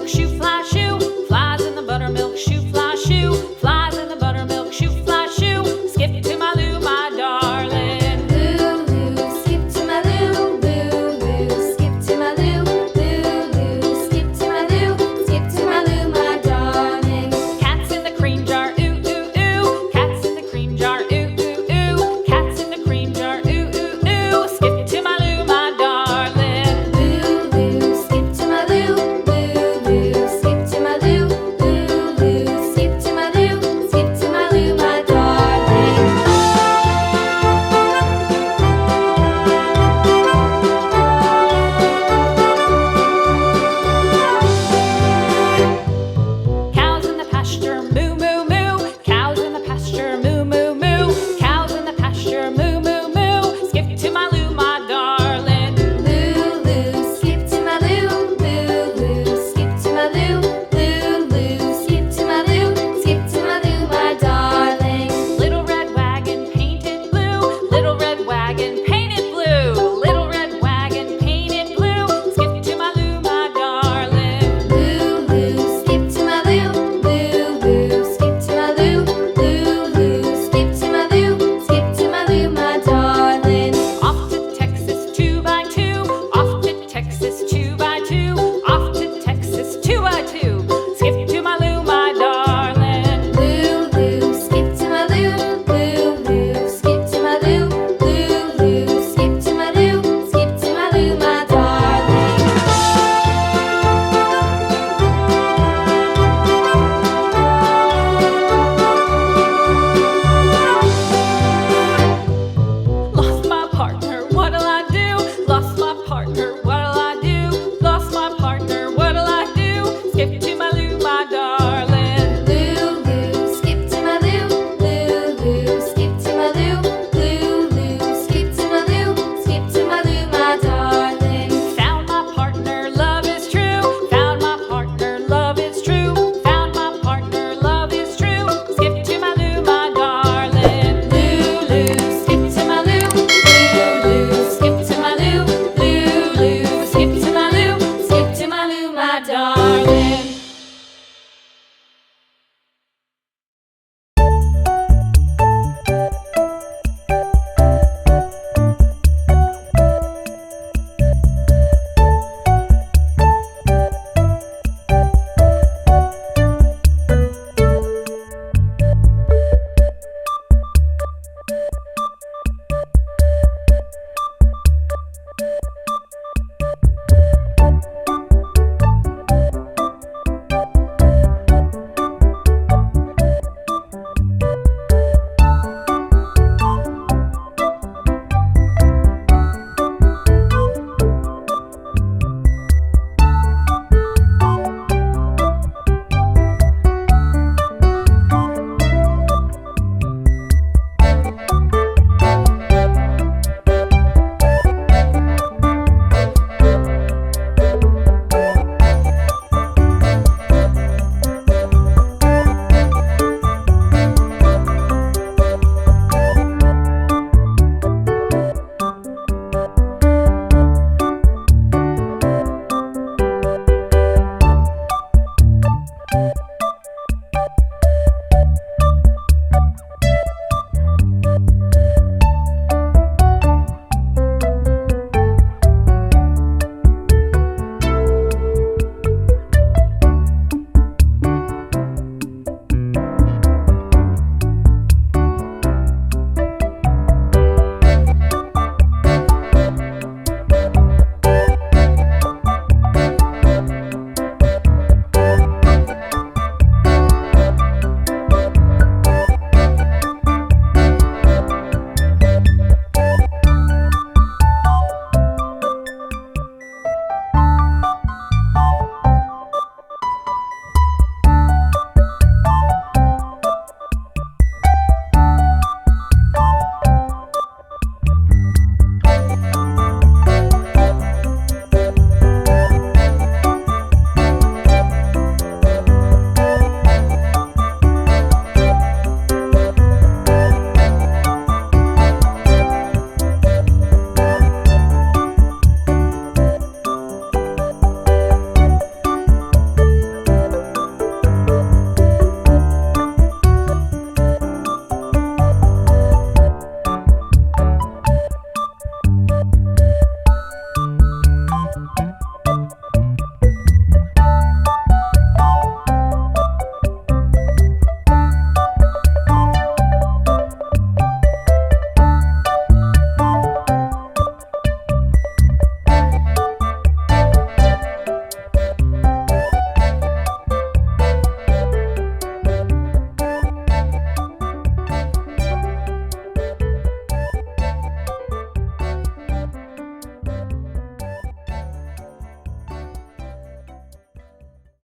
buttermilk shoe, fly shoe. Flies in the buttermilk shoe, fly shoe. Flies in the buttermilk shoe, fly shoe. Skip to my Lou, my darling. Lou, skip to my Lou, Lou, skip to my Lou, Lou, skip to my Lou, skip to my Lou, my darling. Cats in the cream jar, ooh, ooh, ooh. Cats in the cream jar, ooh, ooh, ooh. Cats in the cream jar, ooh, ooh, ooh. Skip to my Lou, my darling. Lou, skip to my Lou, Lou, skip to my Lou, Lou, skip to my Lou, skip to my Lou, my darling. Cows in the pasture, moo, moo, moo. Cows in the pasture, moo, moo, moo. Cows in the pasture, moo, moo, moo. Skip to my Lou, my darling. Lou, skip to my Lou, Lou, skip to my Lou, Lou, skip to my Lou, skip to my Lou, my darling. Little red wagon painted blue. Little red wagon painted blue. Little red wagon painted blue. Skip to my Lou, my darling. Lou, skip to my Lou, Lou, skip to my Lou, Lou, skip to my Lou, skip to my Lou, my darling. Off to Texas 2x2. Off to Texas 2x2. Off to Texas 2x2. Skip to my Lou, my darling. Lou, skip to my Lou, Lou, skip to my Lou, Lou, skip to my Lou, skip to my Lou, my darling. Lost my partner, what'll I do? Lost my partner, what'll I do? Lost my partner, what'll I do? Skip to my Lou, my darling. Lou, skip to my Lou, Lou, skip to my Lou, Lou, skip to my Lou, skip to my Lou, my darling. Found my partner, love is true. Found my partner, love is true. Found my partner, love is true. Skip to my Lou, my darling. Lou, skip to my Lou, Lou, skip to my Lou, Lou, skip to my Lou, skip to my Lou, my darling.